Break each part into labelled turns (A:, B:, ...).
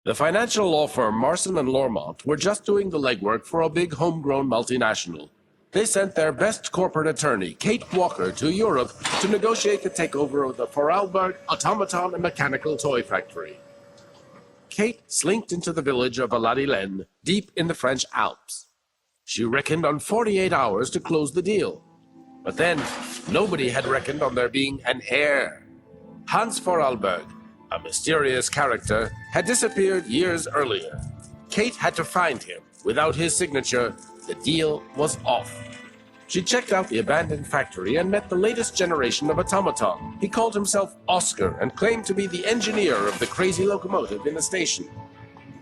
A: The financial law firm Marson and Lormont were just doing the legwork for a big homegrown multinational. They sent their best corporate attorney, Kate Walker, to Europe to negotiate the takeover of the Voralberg automaton and mechanical toy factory. Kate slinked into the village of Aladilene, deep in the French Alps. She reckoned on 48 hours to close the deal. But then, nobody had reckoned on there being an heir. Hans Voralberg, a mysterious character, had disappeared years earlier. Kate had to find him. Without his signature, the deal was off. She checked out the abandoned factory and met the latest generation of automaton. He called himself Oscar and claimed to be the engineer of the crazy locomotive in the station.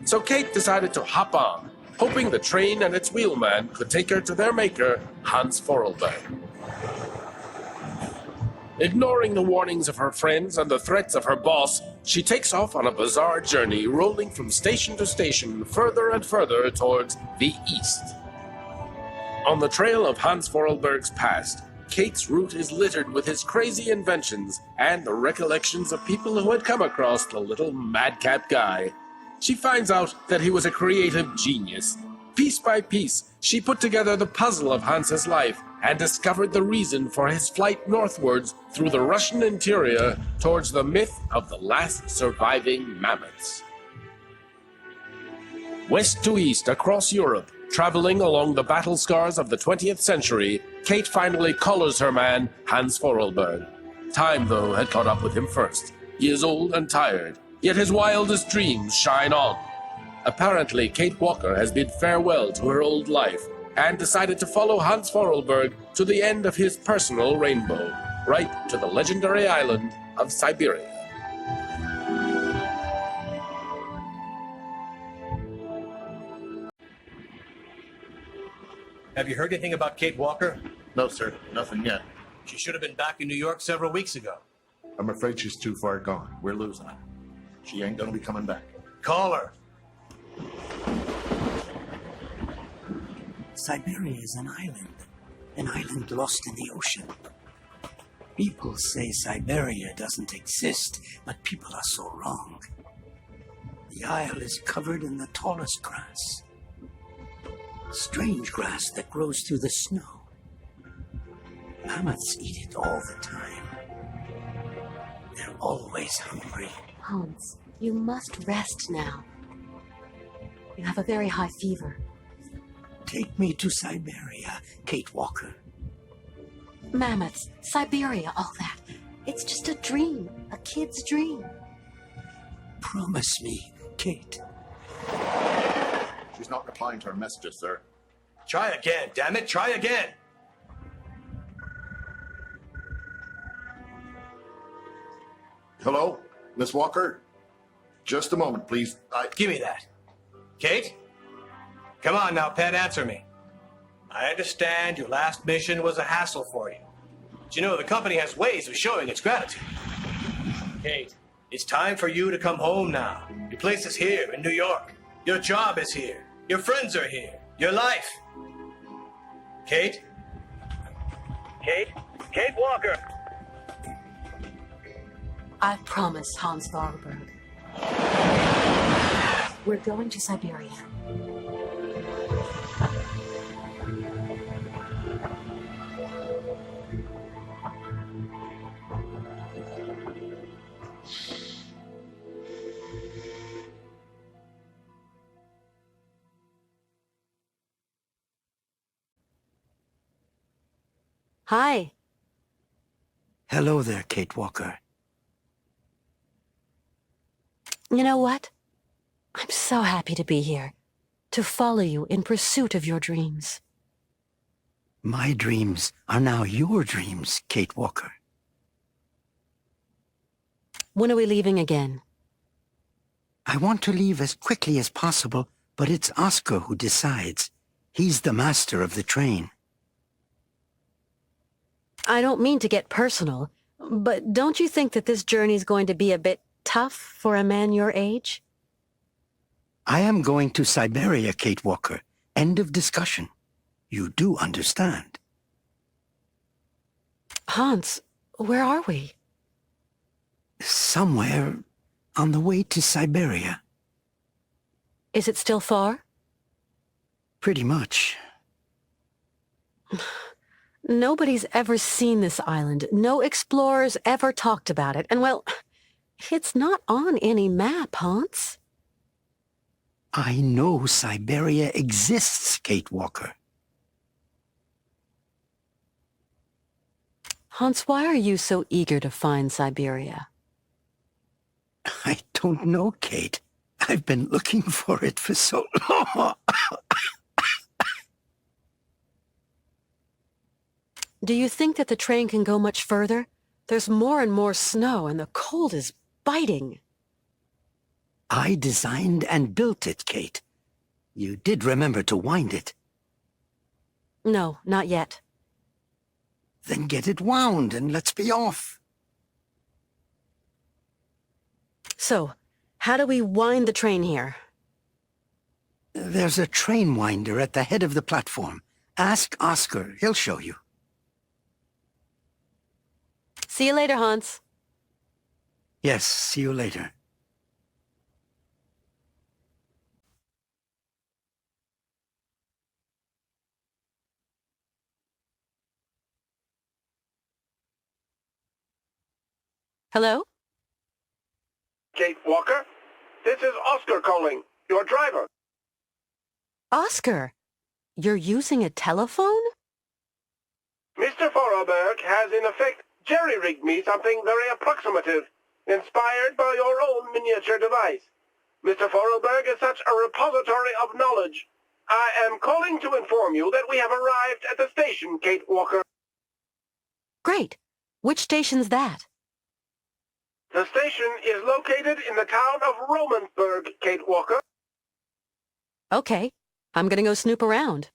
A: So Kate decided to hop on, hoping the train and its wheelman could take her to their maker, Hans Voralberg. Ignoring the warnings of her friends and the threats of her boss, she takes off on a bizarre journey, rolling from station to station, further and further towards the east. On the trail of Hans Voralberg's past, Kate's route is littered with his crazy inventions and the recollections of people who had come across the little madcap guy. She finds out that he was a creative genius. Piece by piece, she put together the puzzle of Hans's life and discovered the reason for his flight northwards through the Russian interior towards the myth of the last surviving mammoths. West to east across Europe, traveling along the battle scars of the 20th century, Kate finally collars her man, Hans Voralberg. Time, though, had caught up with him first. He is old and tired, yet his wildest dreams shine on. Apparently, Kate Walker has bid farewell to her old life and decided to follow Hans Voralberg to the end of his personal rainbow, right to the legendary island of Syberia.
B: Have you heard anything about Kate Walker?
C: No, sir. Nothing yet.
B: She should have been back in New York several weeks ago.
C: I'm afraid she's too far gone. We're losing her. She ain't gonna be coming back.
B: Call her.
D: Syberia is an island lost in the ocean. People say Syberia doesn't exist, but people are so wrong. The isle is covered in the tallest grass. Strange grass that grows through the snow. Mammoths eat it all the time. They're always hungry.
E: Hans, you must rest now. You have a very high fever.
D: Take me to Syberia, Kate Walker.
E: Mammoths, Syberia, all that. It's just a dream, a kid's dream.
D: Promise me, Kate.
C: She's not replying to her messages, sir.
B: Try again, damn it, try again.
C: Hello? Miss Walker? Just a moment, please.
B: Give me that. Kate? Come on now, pet, answer me. I understand your last mission was a hassle for you. But you know, the company has ways of showing its gratitude. Kate, it's time for you to come home now. Your place is here in New York. Your job is here. Your friends are here. Your life. Kate? Kate? Kate Walker!
E: I promise, Hans Voralberg. We're going to Syberia. Hi.
D: Hello there, Kate Walker.
E: You know what? I'm so happy to be here, to follow you in pursuit of your dreams.
D: My dreams are now your dreams, Kate Walker.
E: When are we leaving again?
D: I want to leave as quickly as possible, but it's Oscar who decides. He's the master of the train.
E: I don't mean to get personal, but don't you think that this journey's going to be a bit tough for a man your age?
D: I am going to Syberia, Kate Walker. End of discussion. You do understand.
E: Hans, where are we?
D: Somewhere on the way to Syberia.
E: Is it still far?
D: Pretty much.
E: Nobody's ever seen this island. No explorers ever talked about it. And, well, it's not on any map, Hans.
D: I know Syberia exists, Kate Walker.
E: Hans, why are you so eager to find Syberia?
D: I don't know, Kate. I've been looking for it for so long.
E: Do you think that the train can go much further? There's more and more snow, and the cold is biting.
D: I designed and built it, Kate. You did remember to wind it.
E: No, not yet.
D: Then get it wound and let's be off.
E: So, how do we wind the train here?
D: There's a train winder at the head of the platform. Ask Oscar. He'll show you.
E: See you later, Hans.
D: Yes, see you later.
E: Hello?
F: Kate Walker, this is Oscar calling, your driver.
E: Oscar, you're using a telephone?
F: Mr. Voralberg has in effect jerry-rigged me something very approximative, inspired by your own miniature device. Mr. Voralberg is such a repository of knowledge. I am calling to inform you that we have arrived at the station, Kate Walker.
E: Great. Which station's that?
F: The station is located in the town of Romansburg, Kate Walker.
E: Okay. I'm gonna go snoop around.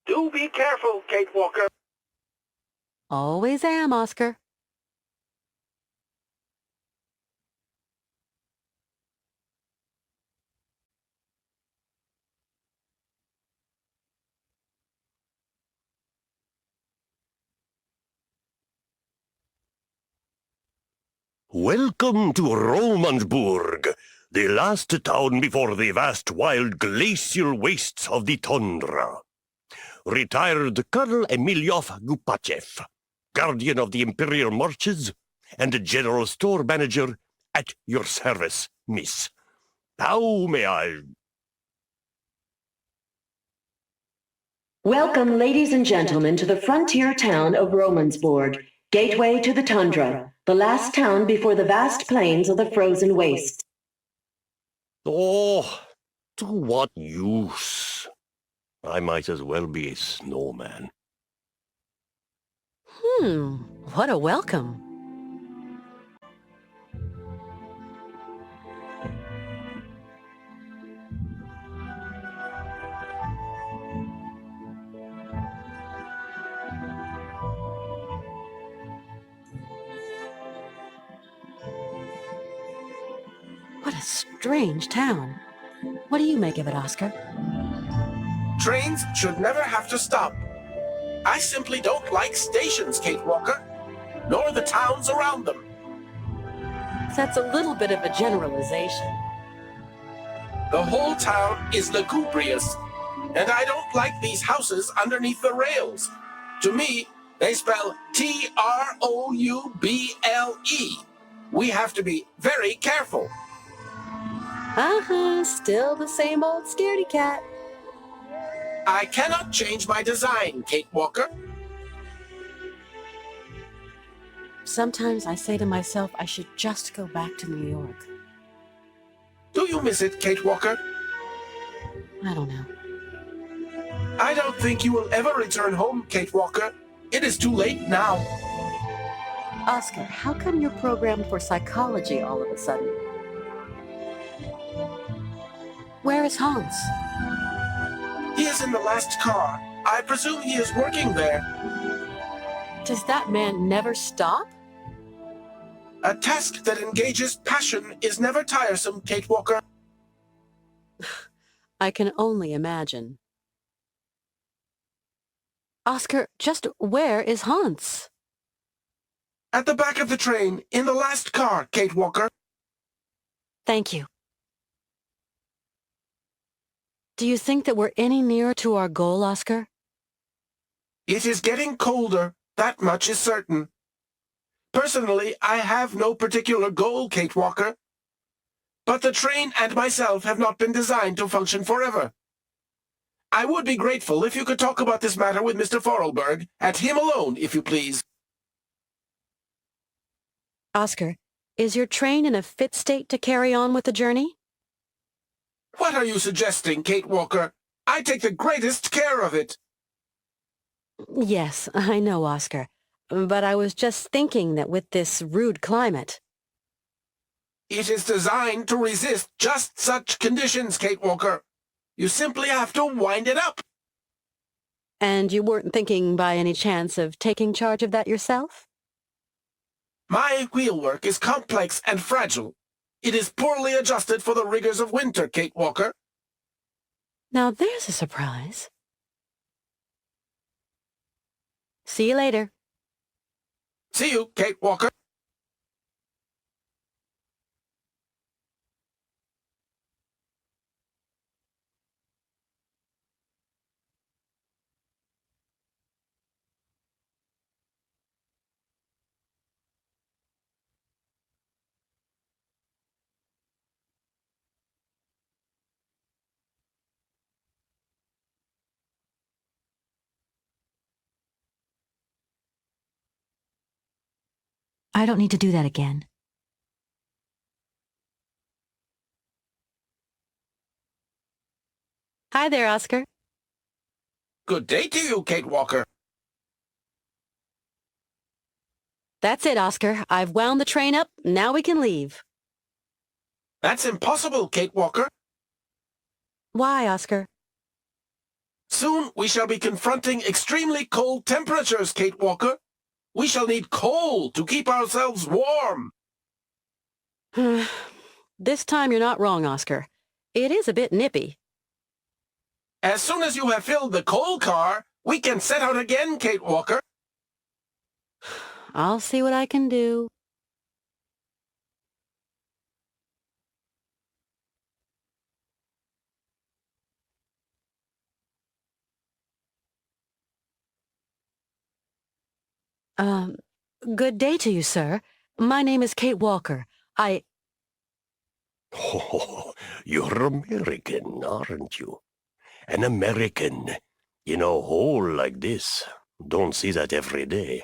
F: Do be careful, Kate Walker.
E: Always am, Oscar.
G: Welcome to Romansburg, the last town before the vast wild glacial wastes of the tundra. Retired Colonel Emilyov Gupachev, guardian of the Imperial Marches, and general store manager at your service, miss. How may I...
H: Welcome, ladies and gentlemen, to the frontier town of Romansburg, gateway to the tundra, the last town before the vast plains of the frozen waste.
G: Oh, to what use? I might as well be a snowman.
E: What a welcome. What a strange town. What do you make of it, Oscar?
A: Trains should never have to stop. I simply don't like stations, Kate Walker, nor the towns around them.
E: That's a little bit of a generalization.
A: The whole town is lugubrious, and I don't like these houses underneath the rails. To me, they spell T-R-O-U-B-L-E. We have to be very careful.
E: Still the same old scaredy cat.
A: I cannot change my design, Kate Walker.
E: Sometimes I say to myself I should just go back to New York.
A: Do you miss it, Kate Walker?
E: I don't know.
A: I don't think you will ever return home, Kate Walker. It is too late now.
E: Oscar, how come you're programmed for psychology all of a sudden? Where is Hans?
A: He is in the last car. I presume he is working there.
E: Does that man never stop?
A: A task that engages passion is never tiresome, Kate Walker.
E: I can only imagine. Oscar, just where is Hans?
A: At the back of the train, in the last car, Kate Walker.
E: Thank you. Do you think that we're any nearer to our goal, Oscar?
A: It is getting colder, that much is certain. Personally, I have no particular goal, Kate Walker. But the train and myself have not been designed to function forever. I would be grateful if you could talk about this matter with Mr. Voralberg, and him alone, if you please.
E: Oscar, is your train in a fit state to carry on with the journey?
A: What are you suggesting, Kate Walker? I take the greatest care of it.
E: Yes, I know, Oscar. But I was just thinking that with this rude climate...
A: It is designed to resist just such conditions, Kate Walker. You simply have to wind it up.
E: And you weren't thinking by any chance of taking charge of that yourself?
A: My wheelwork is complex and fragile. It is poorly adjusted for the rigors of winter, Kate Walker.
E: Now there's a surprise. See you later.
A: See you, Kate Walker.
E: I don't need to do that again. Hi there, Oscar.
A: Good day to you, Kate Walker.
E: That's it, Oscar. I've wound the train up. Now we can leave.
A: That's impossible, Kate Walker.
E: Why, Oscar?
A: Soon we shall be confronting extremely cold temperatures, Kate Walker. We shall need coal to keep ourselves warm.
E: This time you're not wrong, Oscar. It is a bit nippy.
A: As soon as you have filled the coal car, we can set out again, Kate Walker.
E: I'll see what I can do. Good day to you, sir. My name is Kate Walker.
G: Oh, you're American, aren't you? An American in a hole like this. Don't see that every day.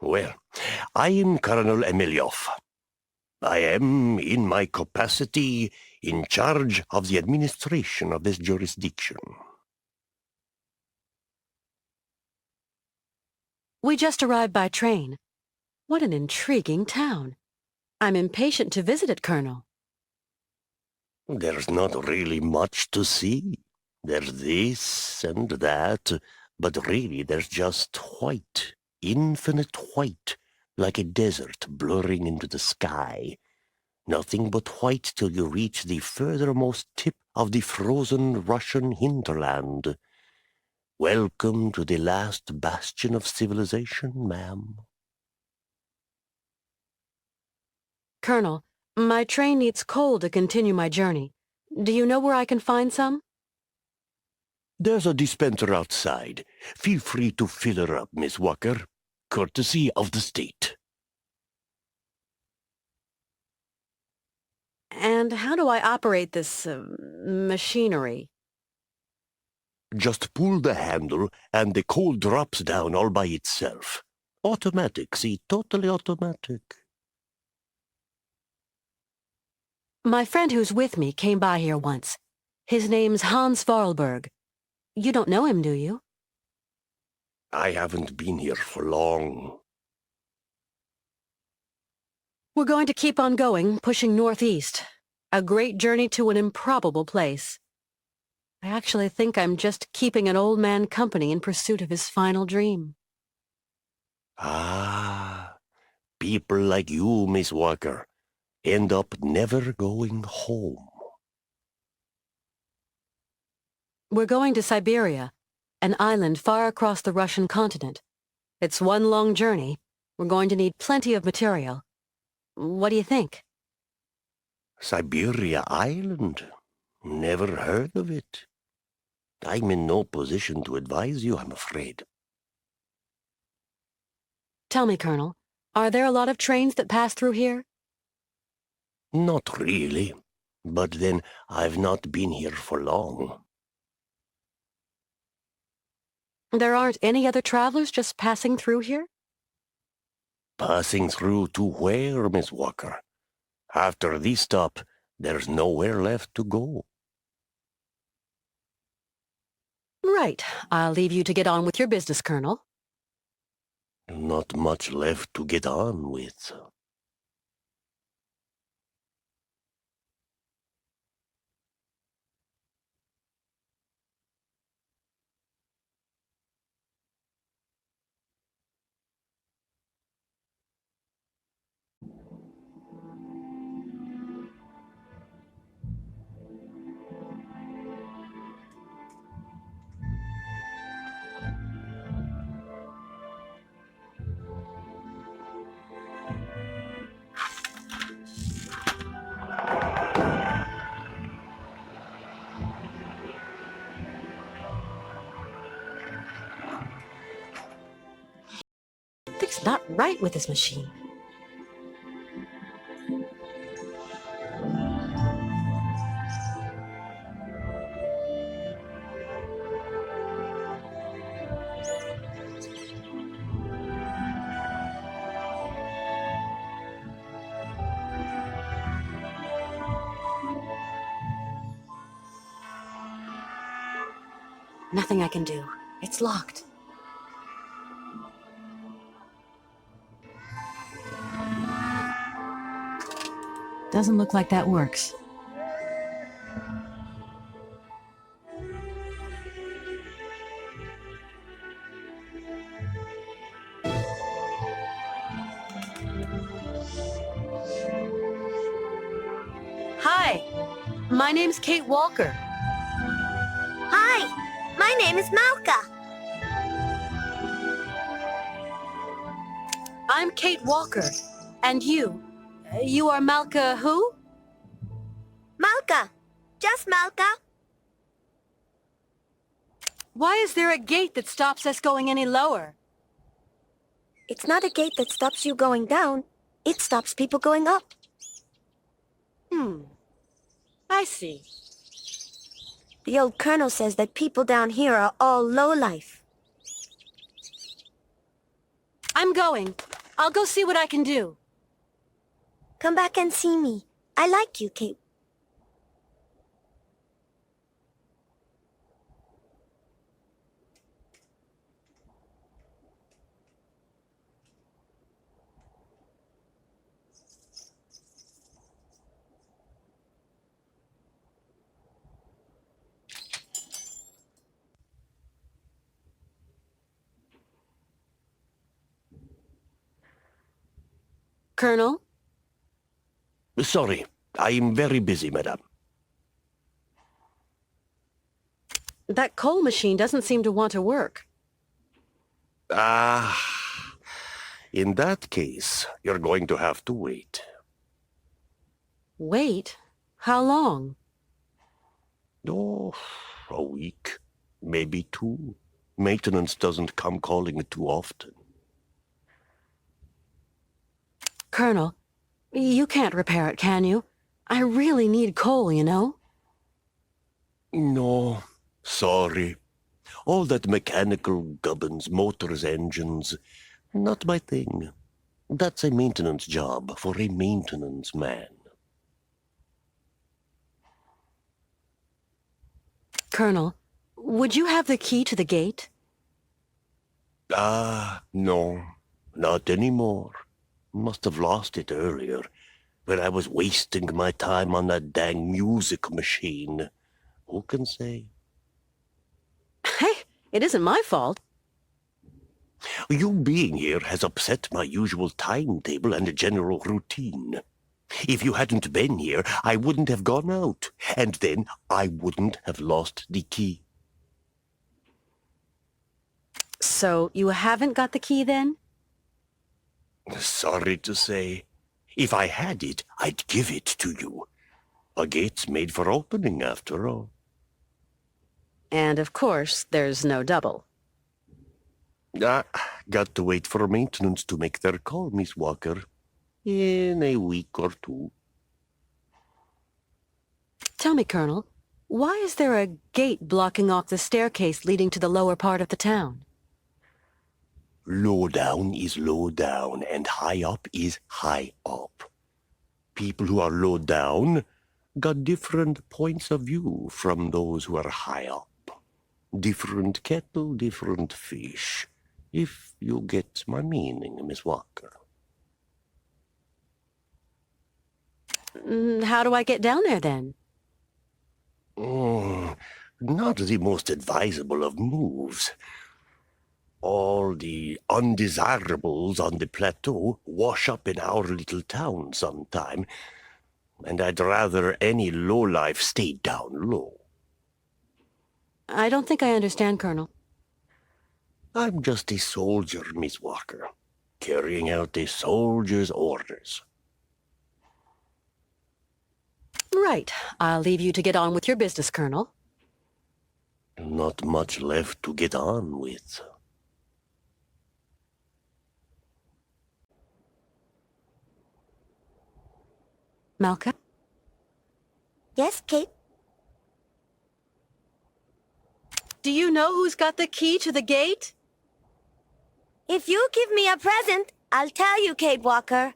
G: Well, I am Colonel Emilioff. I am, in my capacity, in charge of the administration of this jurisdiction.
E: We just arrived by train. What an intriguing town. I'm impatient to visit it, Colonel.
G: There's not really much to see. There's this and that, but really there's just white, infinite white, like a desert blurring into the sky. Nothing but white till you reach the furthermost tip of the frozen Russian hinterland. Welcome to the last bastion of civilization, ma'am.
E: Colonel, my train needs coal to continue my journey. Do you know where I can find some?
G: There's a dispenser outside. Feel free to fill her up, Miss Walker. Courtesy of the state.
E: And how do I operate this, machinery?
G: Just pull the handle and the coal drops down all by itself. Automatic, see, totally automatic.
E: My friend who's with me came by here once. His name's Hans Voralberg. You don't know him, do you?
G: I haven't been here for long.
E: We're going to keep on going, pushing northeast. A great journey to an improbable place. I actually think I'm just keeping an old man company in pursuit of his final dream.
G: Ah, people like you, Miss Walker, end up never going home.
E: We're going to Syberia, an island far across the Russian continent. It's one long journey. We're going to need plenty of material. What do you think?
G: Syberia Island? Never heard of it. I'm in no position to advise you, I'm afraid.
E: Tell me, Colonel, are there a lot of trains that pass through here?
G: Not really. But then, I've not been here for long.
E: There aren't any other travelers just passing through here?
G: Passing through to where, Miss Walker? After this stop, there's nowhere left to go.
E: Right. I'll leave you to get on with your business, Colonel.
G: Not much left to get on with.
E: Something's not right with this machine. Nothing I can do. It's locked. Doesn't look like that works. Hi, my name's Kate Walker.
I: Hi, my name is Malka.
E: I'm Kate Walker. And you? You are Malka who?
I: Malka. Just Malka.
E: Why is there a gate that stops us going any lower?
I: It's not a gate that stops you going down. It stops people going up.
E: I see.
I: The old colonel says that people down here are all lowlife.
E: I'm going. I'll go see what I can do.
I: Come back and see me. I like you, Kate.
E: Colonel?
G: Sorry, I'm very busy, madame.
E: That coal machine doesn't seem to want to work.
G: In that case, you're going to have to wait.
E: Wait? How long?
G: Oh, a week, maybe 2. Maintenance doesn't come calling too often.
E: Colonel, you can't repair it, can you? I really need coal, you know?
G: No, sorry. All that mechanical gubbins, motors, engines, not my thing. That's a maintenance job for a maintenance man.
E: Colonel, would you have the key to the gate?
G: No, not anymore. Must have lost it earlier, when I was wasting my time on that dang music machine. Who can say?
E: Hey, it isn't my fault.
G: You being here has upset my usual timetable and general routine. If you hadn't been here, I wouldn't have gone out, and then I wouldn't have lost the key.
E: So you haven't got the key then?
G: Sorry to say, if I had it, I'd give it to you. A gate's made for opening, after all.
E: And of course, there's no double.
G: Got to wait for maintenance to make their call, Miss Walker. In a week or two.
E: Tell me, Colonel, why is there a gate blocking off the staircase leading to the lower part of the town?
G: Low down is low down, and high up is high up. People who are low down got different points of view from those who are high up. Different kettle, different fish. If you get my meaning, Miss Walker.
E: How do I get down there, then?
G: Not the most advisable of moves. All the undesirables on the plateau wash up in our little town sometime, and I'd rather any lowlife stay down low.
E: I don't think I understand, Colonel.
G: I'm just a soldier, Miss Walker, carrying out a soldier's orders.
E: Right. I'll leave you to get on with your business, Colonel.
G: Not much left to get on with.
E: Malka?
I: Yes, Kate?
E: Do you know who's got the key to the gate?
I: If you give me a present, I'll tell you, Kate Walker.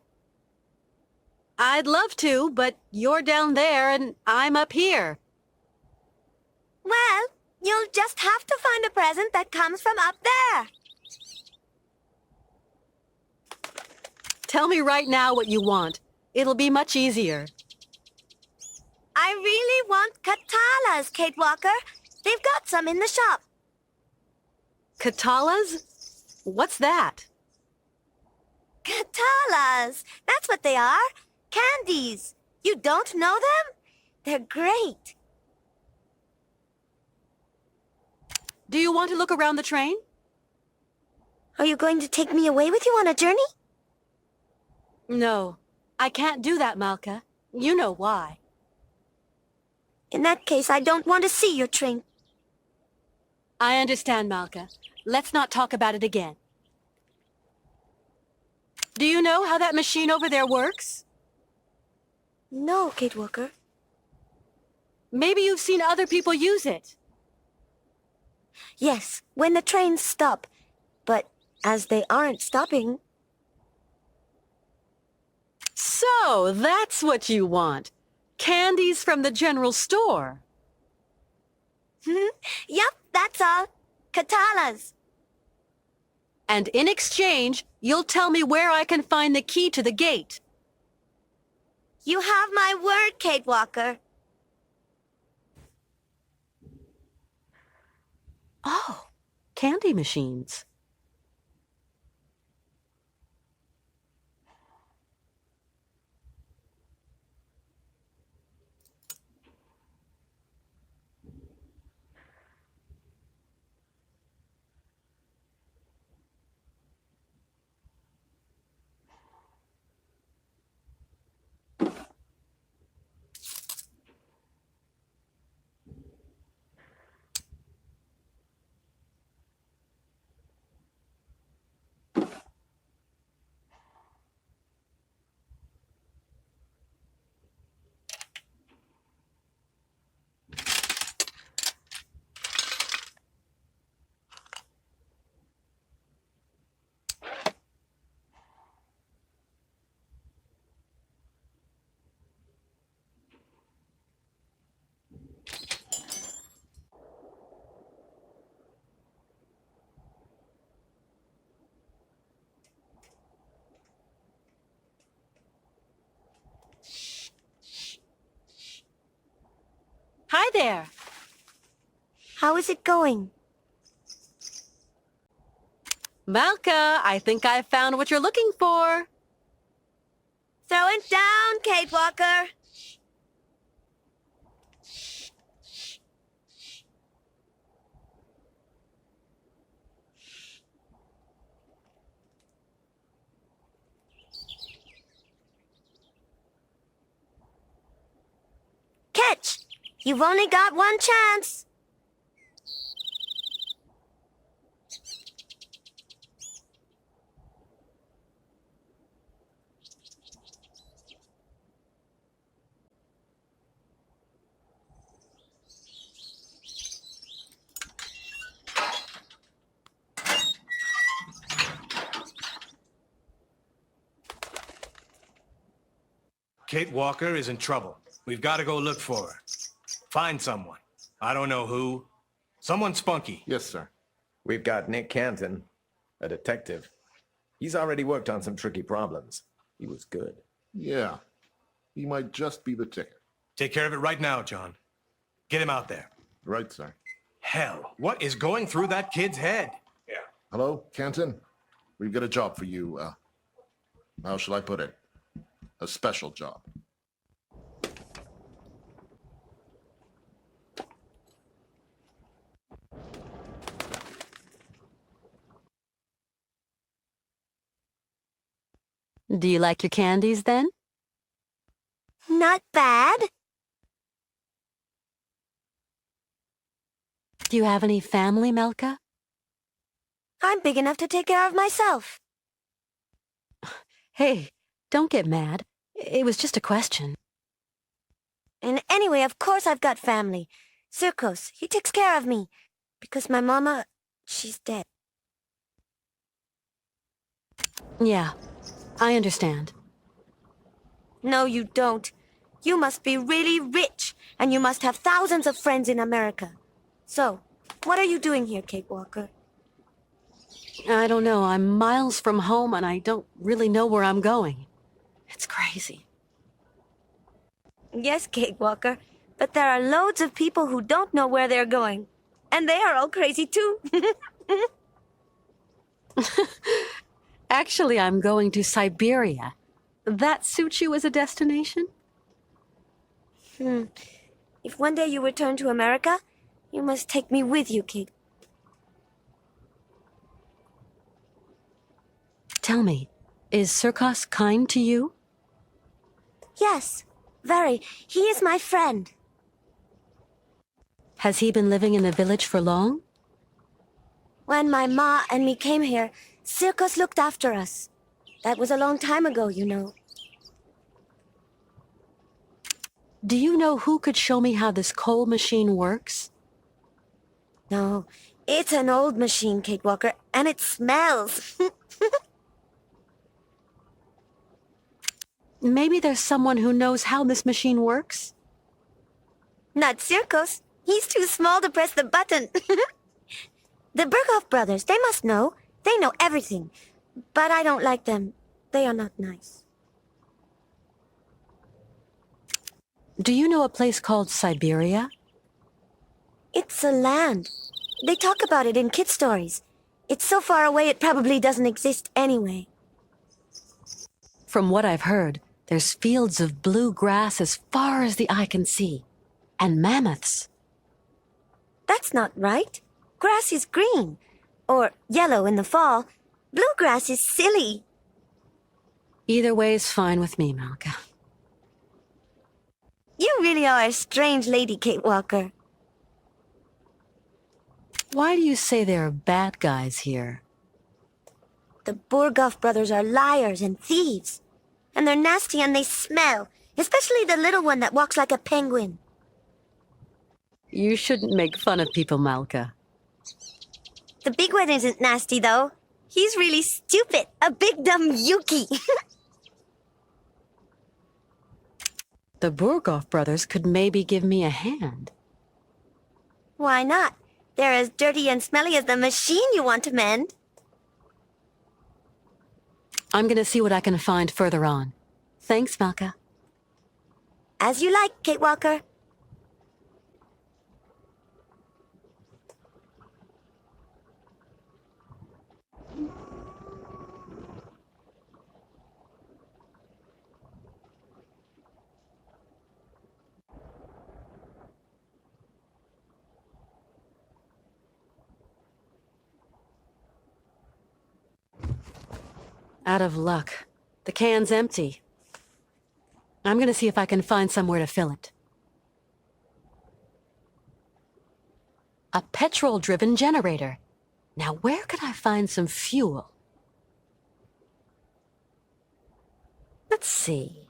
E: I'd love to, but you're down there and I'm up here.
I: Well, you'll just have to find a present that comes from up there.
E: Tell me right now what you want. It'll be much easier.
I: I really want Katalas, Kate Walker. They've got some in the shop.
E: Katalas? What's that?
I: Katalas! That's what they are. Candies. You don't know them? They're great.
E: Do you want to look around the train?
I: Are you going to take me away with you on a journey?
E: No, I can't do that, Malka. You know why.
I: In that case, I don't want to see your train.
E: I understand, Malka. Let's not talk about it again. Do you know how that machine over there works?
I: No, Kate Walker.
E: Maybe you've seen other people use it.
I: Yes, when the trains stop. But as they aren't stopping...
E: So, that's what you want. Candies from the general store.
I: Yup, that's all. Katalas.
E: And in exchange, you'll tell me where I can find the key to the gate.
I: You have my word, Kate Walker.
E: Oh, candy machines. Hi there.
I: How is it going?
E: Malka, I think I've found what you're looking for.
I: Throw it down, Kate Walker. Catch! You've only got one chance.
B: Kate Walker is in trouble. We've got to go look for her. Find someone. I don't know who. Someone spunky.
C: Yes, sir.
J: We've got Nick Canton, a detective. He's already worked on some tricky problems. He was good.
C: Yeah. He might just be the ticket.
B: Take care of it right now, John. Get him out there.
C: Right, sir.
B: Hell, what is going through that kid's head? Yeah.
C: Hello, Canton? We've got a job for you. How shall I put it? A special job.
E: Do you like your candies, then?
I: Not bad.
E: Do you have any family, Melka?
I: I'm big enough to take care of myself.
E: Hey, don't get mad. It was just a question.
I: And anyway, of course I've got family. Circos, he takes care of me. Because my mama, she's dead.
E: Yeah, I understand.
I: No, you don't. You must be really rich, and you must have thousands of friends in America. So, what are you doing here, Kate Walker?
E: I don't know. I'm miles from home, and I don't really know where I'm going. It's crazy.
I: Yes, Kate Walker, but there are loads of people who don't know where they're going. And they are all crazy, too.
E: Actually, I'm going to Syberia. That suits you as a destination?
I: If one day you return to America, you must take me with you, Kate.
E: Tell me, is Circos kind to you?
I: Yes, very. He is my friend.
E: Has he been living in the village for long?
I: When my ma and me came here, Circos looked after us. That was a long time ago, you know.
E: Do you know who could show me how this coal machine works?
I: No, it's an old machine, Kate Walker, and it smells.
E: Maybe there's someone who knows how this machine works?
I: Not Circos. He's too small to press the button. The Berghoff brothers, they must know. They know everything. But I don't like them. They are not nice.
E: Do you know a place called Syberia?
I: It's a land. They talk about it in kid stories. It's so far away it probably doesn't exist anyway.
E: From what I've heard, there's fields of blue grass as far as the eye can see. And mammoths.
I: That's not right. Grass is green. Or yellow in the fall. Bluegrass is silly.
E: Either way is fine with me, Malka.
I: You really are a strange lady, Kate Walker.
E: Why do you say there are bad guys here?
I: The Berghoff brothers are liars and thieves. And they're nasty and they smell. Especially the little one that walks like a penguin.
E: You shouldn't make fun of people, Malka.
I: The big one isn't nasty, though. He's really stupid. A big dumb Yuki.
E: The Berghoff brothers could maybe give me a hand.
I: Why not? They're as dirty and smelly as the machine you want to mend.
E: I'm gonna see what I can find further on. Thanks, Malka.
I: As you like, Kate Walker.
E: Out of luck. The can's empty. I'm gonna see if I can find somewhere to fill it. A petrol-driven generator. Now where could I find some fuel? Let's see.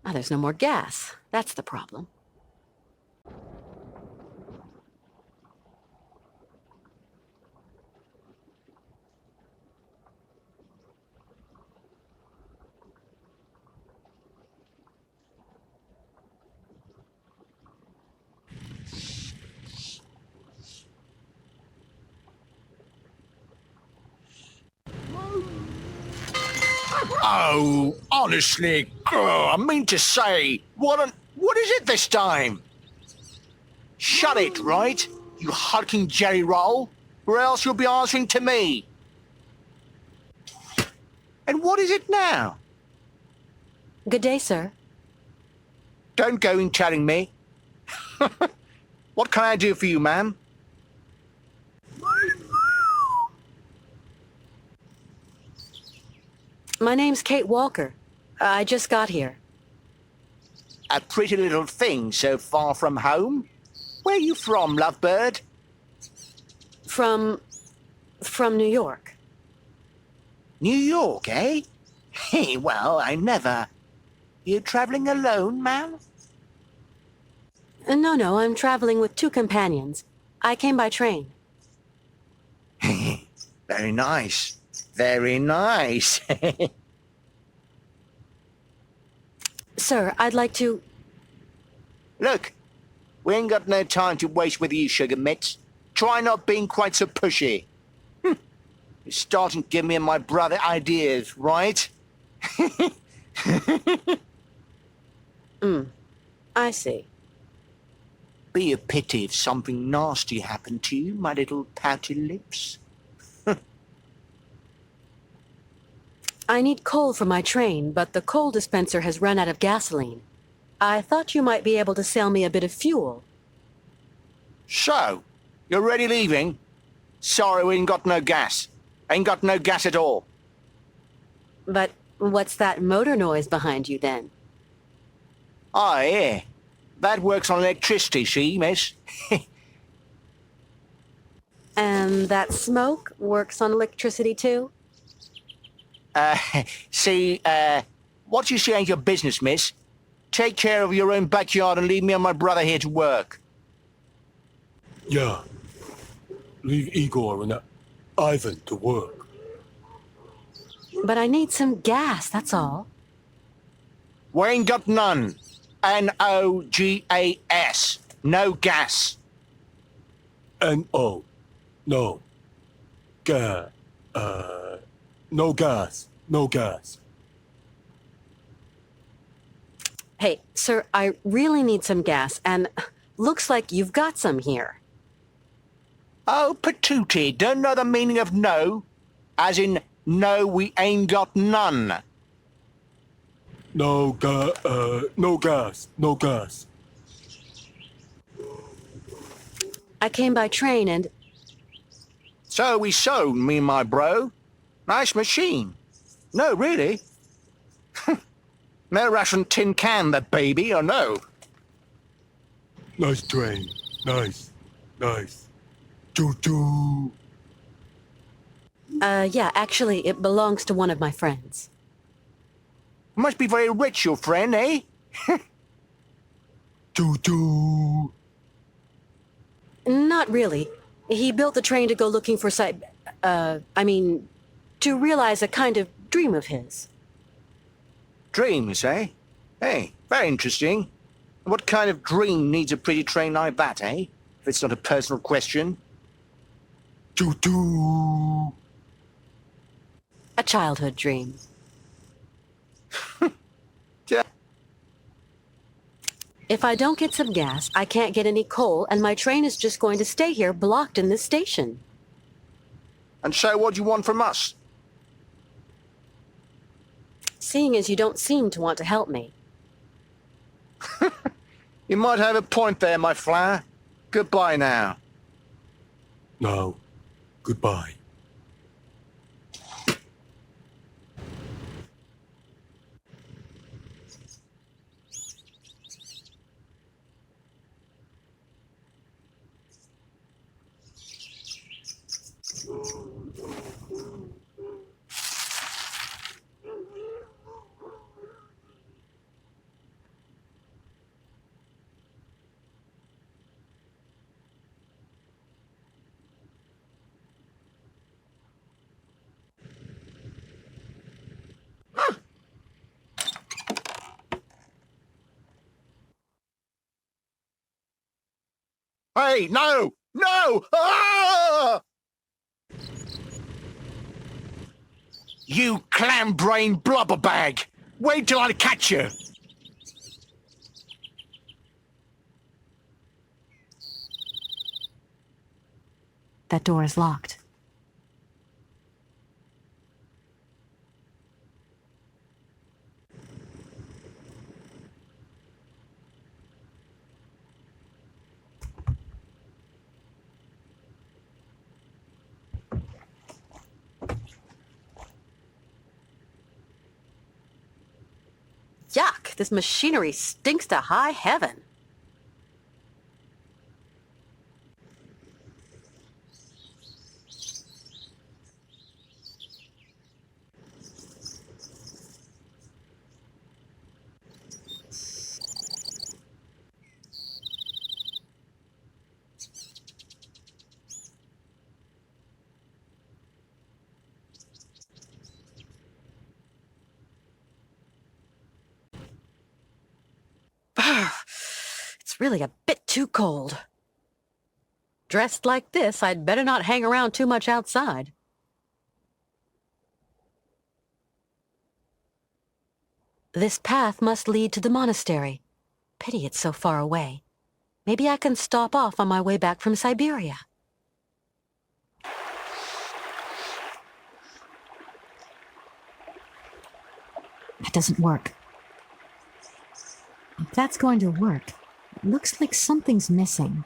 E: Ah, there's no more gas. That's the problem.
K: Oh, honestly, I mean to say, what is it this time? Shut it, right? You hulking jerry roll, or else you'll be answering to me. And what is it now?
E: Good day, sir.
K: Don't go in telling me. What can I do for you, ma'am?
E: My name's Kate Walker. I just got here.
K: A pretty little thing so far from home? Where are you from, lovebird?
E: From New York.
K: New York, eh? Hey, well, I never... You traveling alone, ma'am?
E: No, I'm traveling with 2 companions. I came by train.
K: Very nice. Very nice.
E: Sir, I'd like to...
K: Look, we ain't got no time to waste with you, sugar mitts. Try not being quite so pushy. You're starting to give me and my brother ideas, right?
E: I see.
K: Be a pity if something nasty happened to you, my little pouty lips.
E: I need coal for my train, but the coal dispenser has run out of gasoline. I thought you might be able to sell me a bit of fuel.
K: So, you're already leaving? Sorry, we ain't got no gas. Ain't got no gas at all.
E: But what's that motor noise behind you, then?
K: Oh, yeah. That works on electricity, see, miss?
E: And that smoke works on electricity, too?
K: See, what you say ain't your business, miss. Take care of your own backyard and leave me and my brother here to work.
A: Yeah. Leave Igor and Ivan to work.
E: But I need some gas, that's all.
K: We ain't got none. N-O-G-A-S. No gas.
A: N-O. No. No gas. No gas.
E: Hey, sir, I really need some gas, and looks like you've got some here.
K: Oh, patootie, don't know the meaning of no? As in, no, we ain't got none.
A: No gas. No gas.
E: I came by train and...
K: So we sold, me and my bro. Nice machine. No, really. No Russian tin can, that baby, or no?
A: Nice train. Nice. Choo-choo.
E: Yeah, actually, it belongs to one of my friends.
K: Must be very rich, your friend, eh?
A: Choo-choo.
E: Not really. He built the train to go looking for to realize a kind of dream of his.
K: Dreams, eh? Hey, very interesting. What kind of dream needs a pretty train like that, eh? If it's not a personal question.
A: Choo-choo.
E: A childhood dream.
K: Yeah.
E: If I don't get some gas, I can't get any coal, and my train is just going to stay here blocked in this station.
K: And so what do you want from us?
E: Seeing as you don't seem to want to help me.
K: You might have a point there, my flower. Goodbye now.
A: No. Goodbye.
K: Hey, no! No! Ah! You clam-brained blubberbag! Wait till I catch you!
E: That door is locked. Yuck! This machinery stinks to high heaven. It's really a bit too cold. Dressed like this, I'd better not hang around too much outside. This path must lead to the monastery. Pity it's so far away. Maybe I can stop off on my way back from Syberia.
L: That doesn't work. If that's going to work, it looks like something's missing.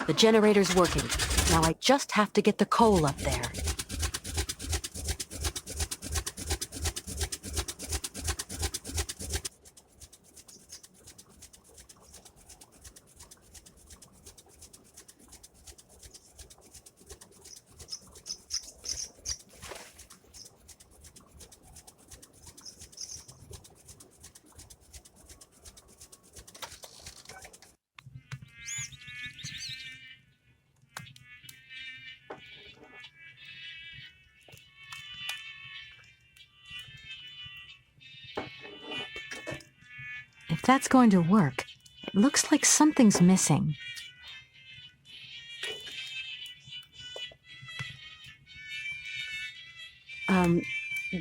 E: The generator's working. Now I just have to get the coal up there.
L: If that's going to work, it looks like something's missing.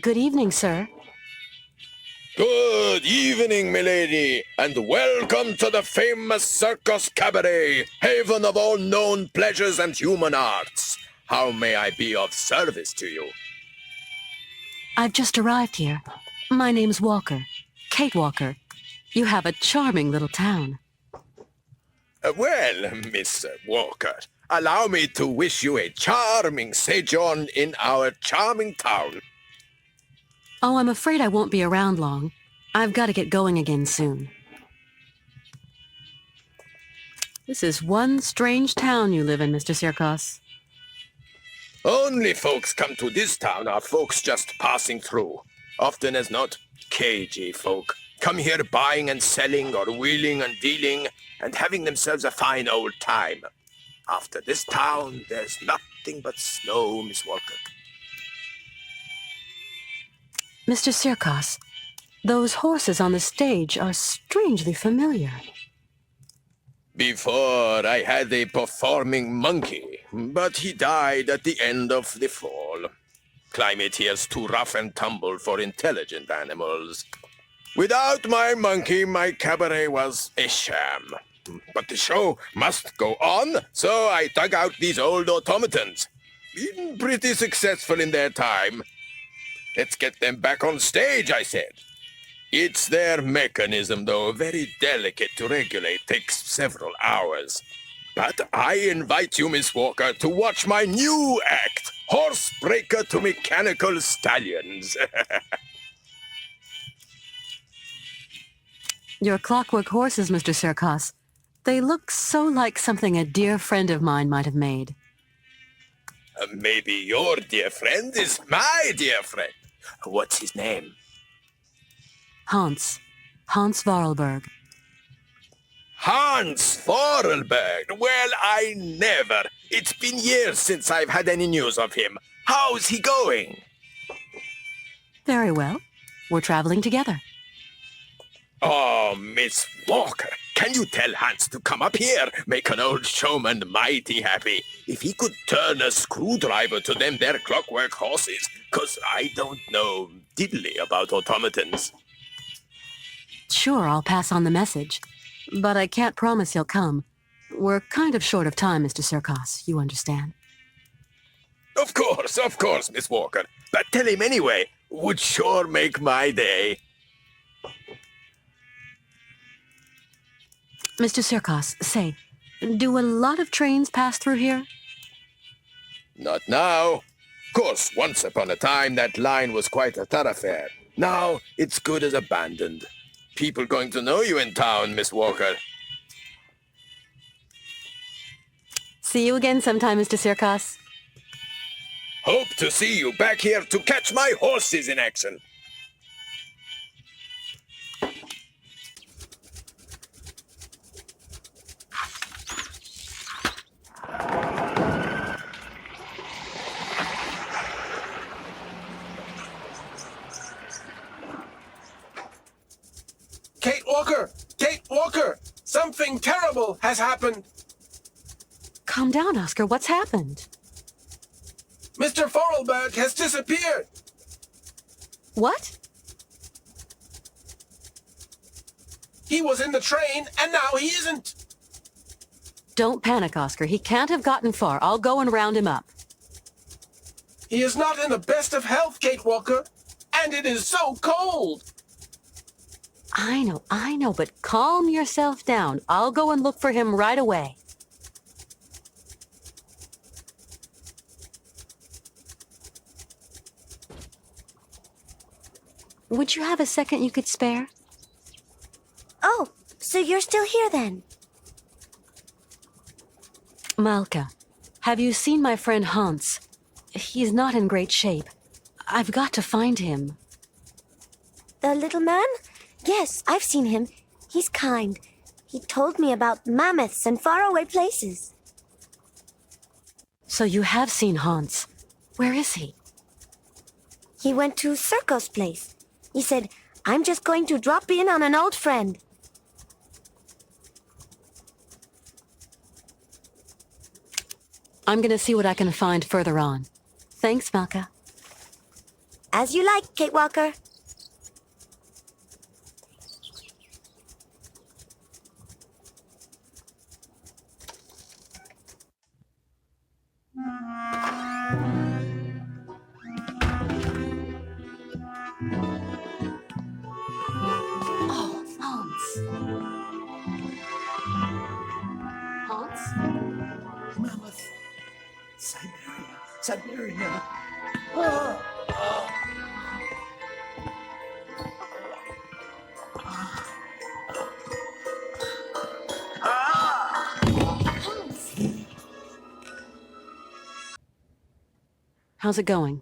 E: Good evening, sir.
M: Good evening, milady, and welcome to the famous circus cabaret, haven of all known pleasures and human arts. How may I be of service to you?
E: I've just arrived here. My name's Walker. Kate Walker. You have a charming little town.
M: Well, Miss Walker, allow me to wish you a charming sojourn in our charming town.
E: Oh, I'm afraid I won't be around long. I've got to get going again soon. This is one strange town you live in, Mr. Sirkos.
M: Only folks come to this town are folks just passing through. Often as not, cagey folk. Come here buying and selling or wheeling and dealing and having themselves a fine old time. After this town, there's nothing but snow, Miss Walker.
E: Mr. Sirkos, those horses on the stage are strangely familiar.
M: Before, I had a performing monkey, but he died at the end of the fall. Climate here's too rough and tumble for intelligent animals. Without my monkey, my cabaret was a sham. But the show must go on, so I dug out these old automatons. Been pretty successful in their time. Let's get them back on stage, I said. It's their mechanism, though, very delicate to regulate, takes several hours. But I invite you, Miss Walker, to watch my new act, Horsebreaker to Mechanical Stallions.
E: Your clockwork horses, Mr. Serkos. They look so like something a dear friend of mine might have made.
M: Maybe your dear friend is my dear friend. What's his name?
E: Hans Voralberg.
M: Hans Voralberg. Well, I never. It's been years since I've had any news of him. How's he going?
E: Very well. We're traveling together.
M: Oh, Miss Walker, can you tell Hans to come up here? Make an old showman mighty happy. If he could turn a screwdriver to them their clockwork horses, 'cause I don't know diddly about automatons.
E: Sure, I'll pass on the message. But I can't promise he'll come. We're kind of short of time, Mr. Serkos, you understand.
M: Of course, Miss Walker. But tell him anyway. Would sure make my day.
E: Mr. Serkos, say, do a lot of trains pass through here?
M: Not now. Of course, once upon a time that line was quite a thoroughfare. Now it's good as abandoned. People going to know you in town, Miss Walker.
E: See you again sometime, Mr. Serkos.
M: Hope to see you back here to catch my horses in action.
A: Kate Walker! Kate Walker! Something terrible has happened!
E: Calm down, Oscar. What's happened?
A: Mr. Voralberg has disappeared!
E: What?
A: He was in the train, and now he isn't!
E: Don't panic, Oscar. He can't have gotten far. I'll go and round him up.
A: He is not in the best of health, Kate Walker, and it is so cold!
E: I know, but calm yourself down. I'll go and look for him right away. Would you have a second you could spare?
I: Oh, so you're still here then?
E: Malka, have you seen my friend Hans? He's not in great shape. I've got to find him.
I: The little man? Yes, I've seen him. He's kind. He told me about mammoths and faraway places.
E: So you have seen Hans. Where is he?
I: He went to Serkos' place. He said, I'm just going to drop in on an old friend.
E: I'm gonna see what I can find further on. Thanks, Malka.
I: As you like, Kate Walker.
E: Oh, Hans. Hans?
D: Mammoth. Syberia.
E: How's it going?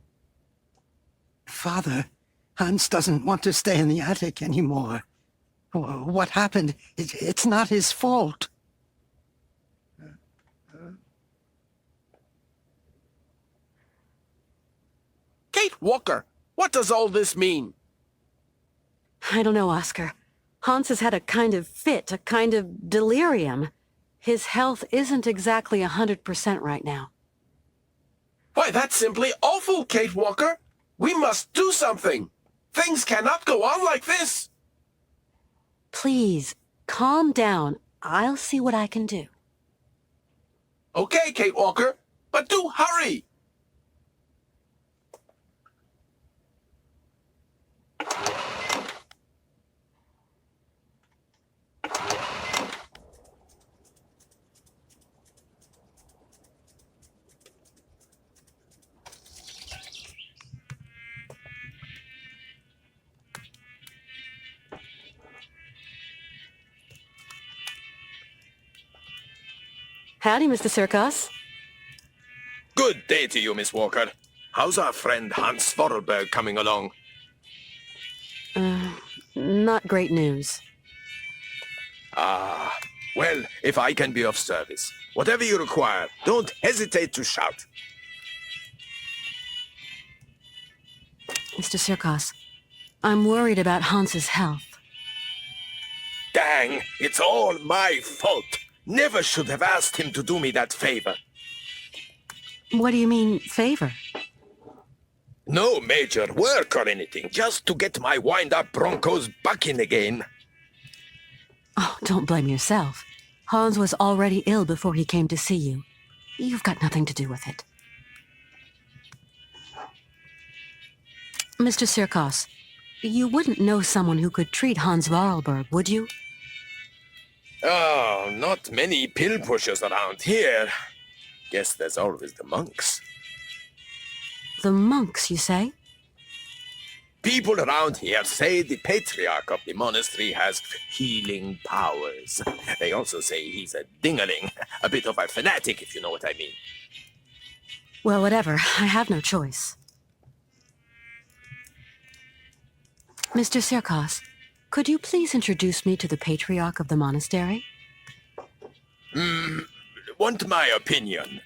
D: Father, Hans doesn't want to stay in the attic anymore. What happened? It's not his fault.
A: Kate Walker, what does all this mean?
E: I don't know, Oscar. Hans has had a kind of fit, a kind of delirium. His health isn't exactly 100% right now.
A: Why, that's simply awful, Kate Walker! We must do something! Things cannot go on like this!
E: Please, calm down. I'll see what I can do.
A: Okay, Kate Walker, but do hurry!
E: Howdy, Mr. Sirkos.
M: Good day to you, Miss Walker. How's our friend Hans Voralberg coming along?
E: Not great news.
M: Ah, well, if I can be of service, whatever you require, don't hesitate to shout.
E: Mr. Sirkos, I'm worried about Hans's health.
M: Dang, it's all my fault. Never should have asked him to do me that favor.
E: What do you mean, favor?
M: No major work or anything, just to get my wind-up Broncos bucking again.
E: Oh, don't blame yourself. Hans was already ill before he came to see you. You've got nothing to do with it. Mr. Sirkos, you wouldn't know someone who could treat Hans Voralberg, would you?
M: Oh, not many pill pushers around here. Guess there's always the monks.
E: The monks, you say?
M: People around here say the patriarch of the monastery has healing powers. They also say he's a dingaling, a bit of a fanatic, if you know what I mean.
E: Well, whatever. I have no choice. Mr. Sirkos, could you please introduce me to the patriarch of the monastery?
M: Want my opinion?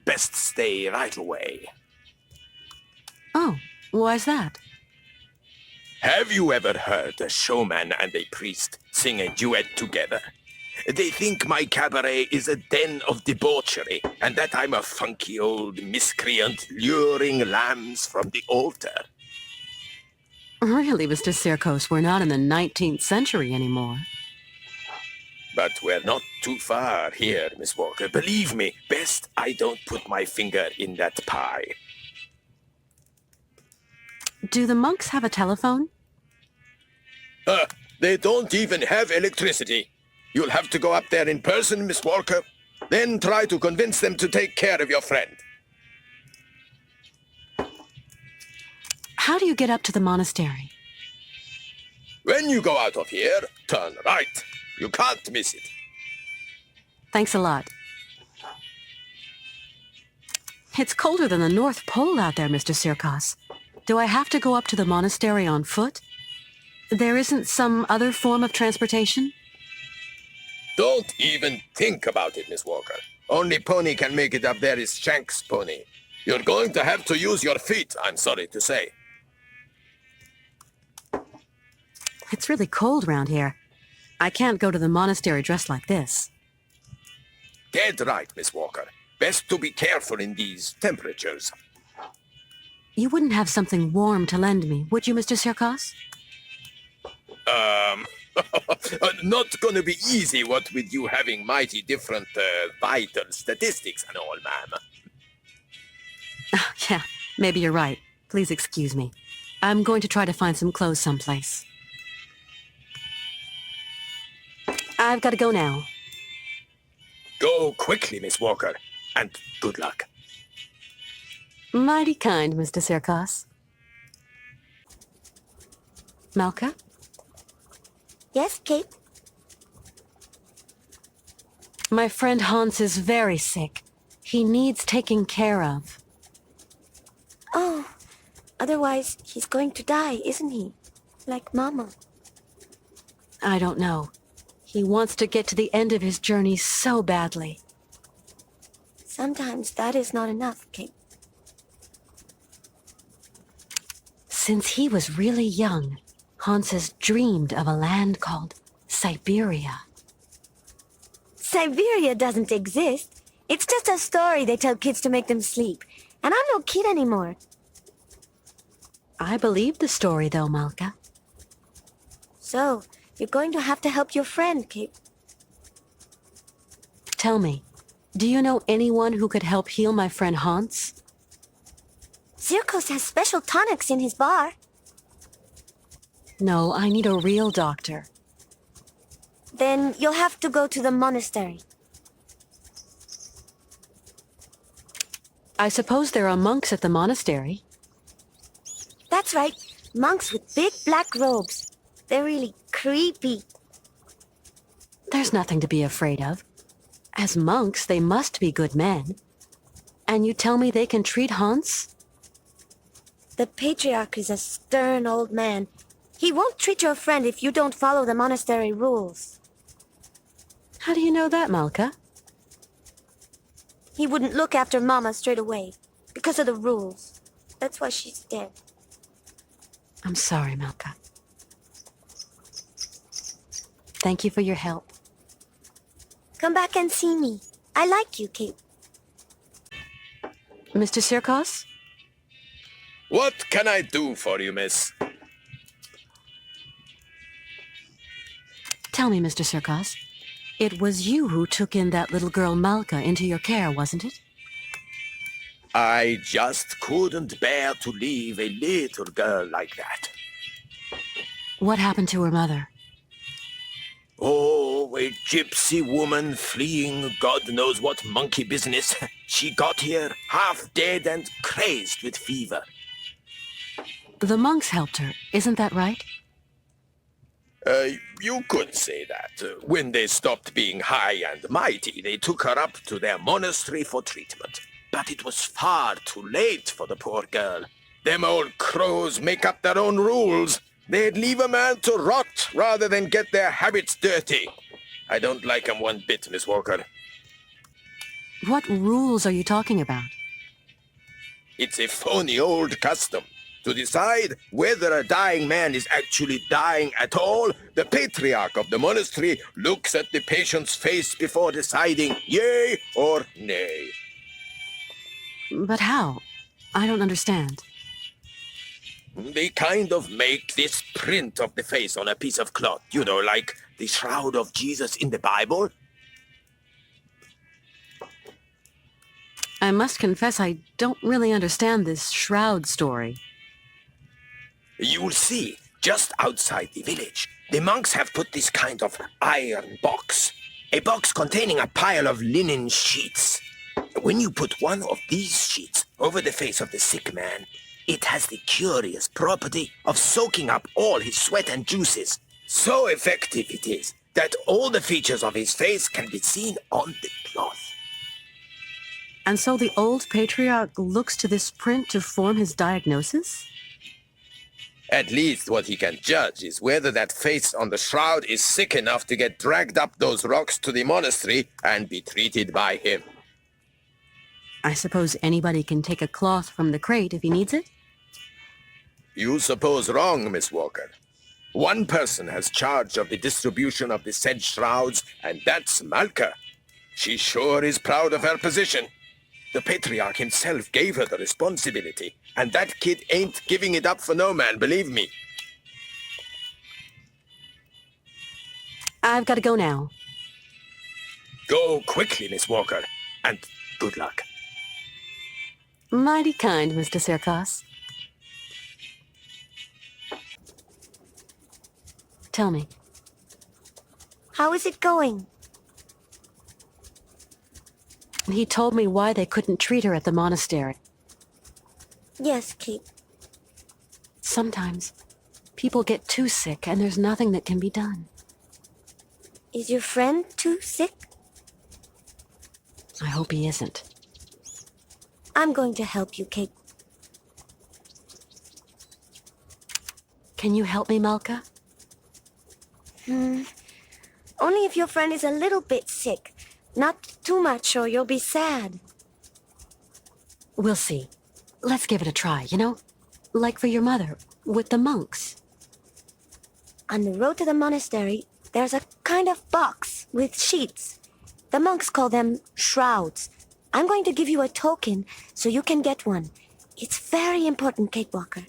M: Best stay right away.
E: Oh, why's that?
M: Have you ever heard a showman and a priest sing a duet together? They think my cabaret is a den of debauchery, and that I'm a funky old miscreant luring lambs from the altar.
E: Really, Mr. Sirkos, we're not in the 19th century anymore.
M: But we're not too far here, Miss Walker. Believe me, best I don't put my finger in that pie.
E: Do the monks have a telephone?
M: They don't even have electricity. You'll have to go up there in person, Miss Walker. Then try to convince them to take care of your friend.
E: How do you get up to the monastery?
M: When you go out of here, turn right. You can't miss it.
E: Thanks a lot. It's colder than the North Pole out there, Mr. Sirkos. Do I have to go up to the monastery on foot? There isn't some other form of transportation?
M: Don't even think about it, Miss Walker. Only pony can make it up there is Shank's pony. You're going to have to use your feet, I'm sorry to say.
E: It's really cold round here. I can't go to the monastery dressed like this.
M: Dead right, Miss Walker. Best to be careful in these temperatures.
E: You wouldn't have something warm to lend me, would you, Mr. Sirkos?
M: Not gonna be easy, what with you having mighty different vital statistics and all, ma'am.
E: Yeah, maybe you're right. Please excuse me. I'm going to try to find some clothes someplace. I've got to go now.
M: Go quickly, Miss Walker, and good luck.
E: Mighty kind, Mr. Sirkos. Malka?
I: Yes, Kate?
E: My friend Hans is very sick. He needs taking care of.
I: Oh, otherwise he's going to die, isn't he? Like Mama.
E: I don't know. He wants to get to the end of his journey so badly.
I: Sometimes that is not enough, Kate.
E: Since he was really young, Hans has dreamed of a land called Syberia.
I: Syberia doesn't exist. It's just a story they tell kids to make them sleep. And I'm no kid anymore.
E: I believe the story, though, Malka.
I: So, you're going to have to help your friend, Kate.
E: Tell me, do you know anyone who could help heal my friend Hans?
I: Sirkos has special tonics in his bar.
E: No, I need a real doctor.
I: Then you'll have to go to the monastery.
E: I suppose there are monks at the monastery.
I: That's right. Monks with big black robes. They're really creepy.
E: There's nothing to be afraid of. As monks, they must be good men. And you tell me they can treat Hans?
I: The patriarch is a stern old man. He won't treat your friend if you don't follow the monastery rules.
E: How do you know that, Malka?
I: He wouldn't look after Mama straight away, because of the rules. That's why she's dead.
E: I'm sorry, Malka. Thank you for your help.
I: Come back and see me. I like you, Kate.
E: Mr. Sirkos?
M: What can I do for you, miss?
E: Tell me, Mr. Sirkos. It was you who took in that little girl Malka into your care, wasn't it?
M: I just couldn't bear to leave a little girl like that.
E: What happened to her mother?
M: Oh, a gypsy woman fleeing God knows what monkey business. She got here half dead and crazed with fever.
E: The monks helped her, isn't that right?
M: You could say that. When they stopped being high and mighty, they took her up to their monastery for treatment. But it was far too late for the poor girl. Them old crows make up their own rules. They'd leave a man to rot rather than get their habits dirty. I don't like 'em one bit, Miss Walker.
E: What rules are you talking about?
M: It's a phony old custom. To decide whether a dying man is actually dying at all, the patriarch of the monastery looks at the patient's face before deciding yay or nay.
E: But how? I don't understand.
M: They kind of make this print of the face on a piece of cloth, you know, like the shroud of Jesus in the Bible.
E: I must confess I don't really understand this shroud story.
M: You'll see, just outside the village, the monks have put this kind of iron box. A box containing a pile of linen sheets. When you put one of these sheets over the face of the sick man, it has the curious property of soaking up all his sweat and juices. So effective it is that all the features of his face can be seen on the cloth.
E: And so the old patriarch looks to this print to form his diagnosis?
M: At least what he can judge is whether that face on the shroud is sick enough to get dragged up those rocks to the monastery and be treated by him.
E: I suppose anybody can take a cloth from the crate if he needs it?
M: You suppose wrong, Miss Walker. One person has charge of the distribution of the said shrouds, and that's Malka. She sure is proud of her position. The patriarch himself gave her the responsibility, and that kid ain't giving it up for no man, believe me.
E: I've got to go now.
M: Go quickly, Miss Walker, and good luck.
E: Mighty kind, Mr. Sirkos. Tell me.
I: How is it going?
E: He told me why they couldn't treat her at the monastery.
I: Yes, Kate.
E: Sometimes people get too sick and there's nothing that can be done.
I: Is your friend too sick?
E: I hope he isn't.
I: I'm going to help you, Kate.
E: Can you help me, Malka?
I: Only if your friend is a little bit sick. Not too much or you'll be sad.
E: We'll see. Let's give it a try, you know? Like for your mother, with the monks.
I: On the road to the monastery, there's a kind of box with sheets. The monks call them shrouds. I'm going to give you a token so you can get one. It's very important, Kate Walker.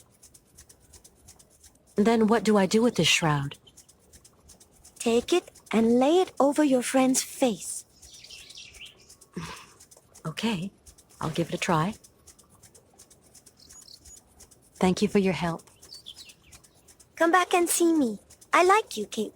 E: Then what do I do with this shroud?
I: Take it and lay it over your friend's face.
E: Okay, I'll give it a try. Thank you for your help.
I: Come back and see me. I like you, Kate.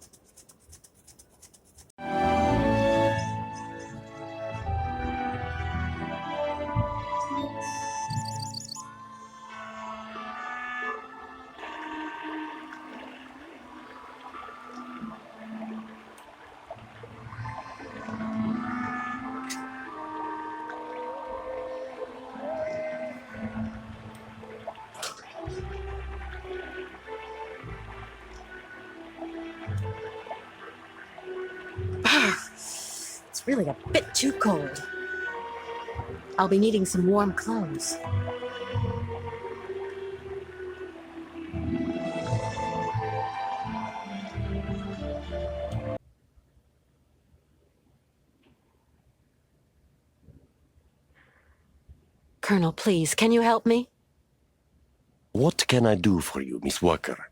E: It's really a bit too cold. I'll be needing some warm clothes. Colonel, please, can you help me?
G: What can I do for you, Miss Walker?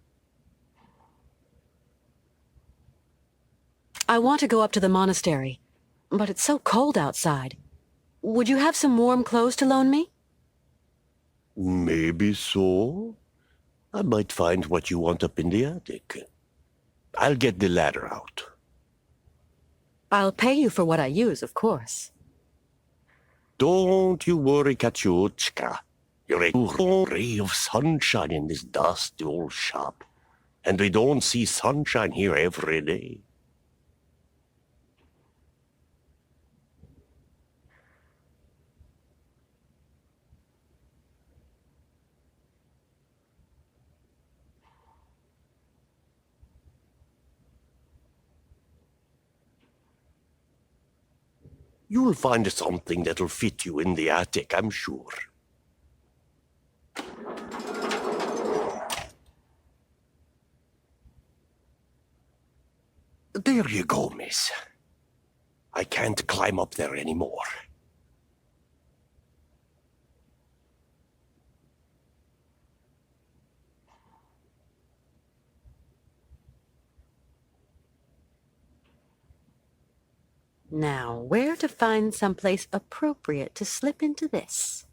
E: I want to go up to the monastery, but it's so cold outside. Would you have some warm clothes to loan me?
G: Maybe so. I might find what you want up in the attic. I'll get the ladder out.
E: I'll pay you for what I use, of course.
G: Don't you worry, Kachuchka. You're a ray of sunshine in this dusty old shop. And we don't see sunshine here every day. You'll find something that'll fit you in the attic, I'm sure. There you go, miss. I can't climb up there anymore.
E: Now, where to find someplace appropriate to slip into this?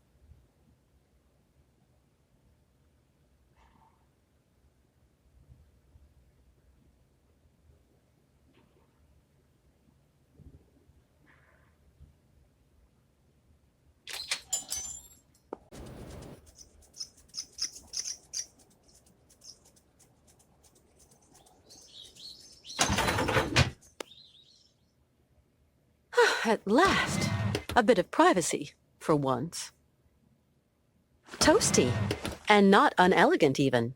E: At last, a bit of privacy, for once. Toasty, and not unelegant even.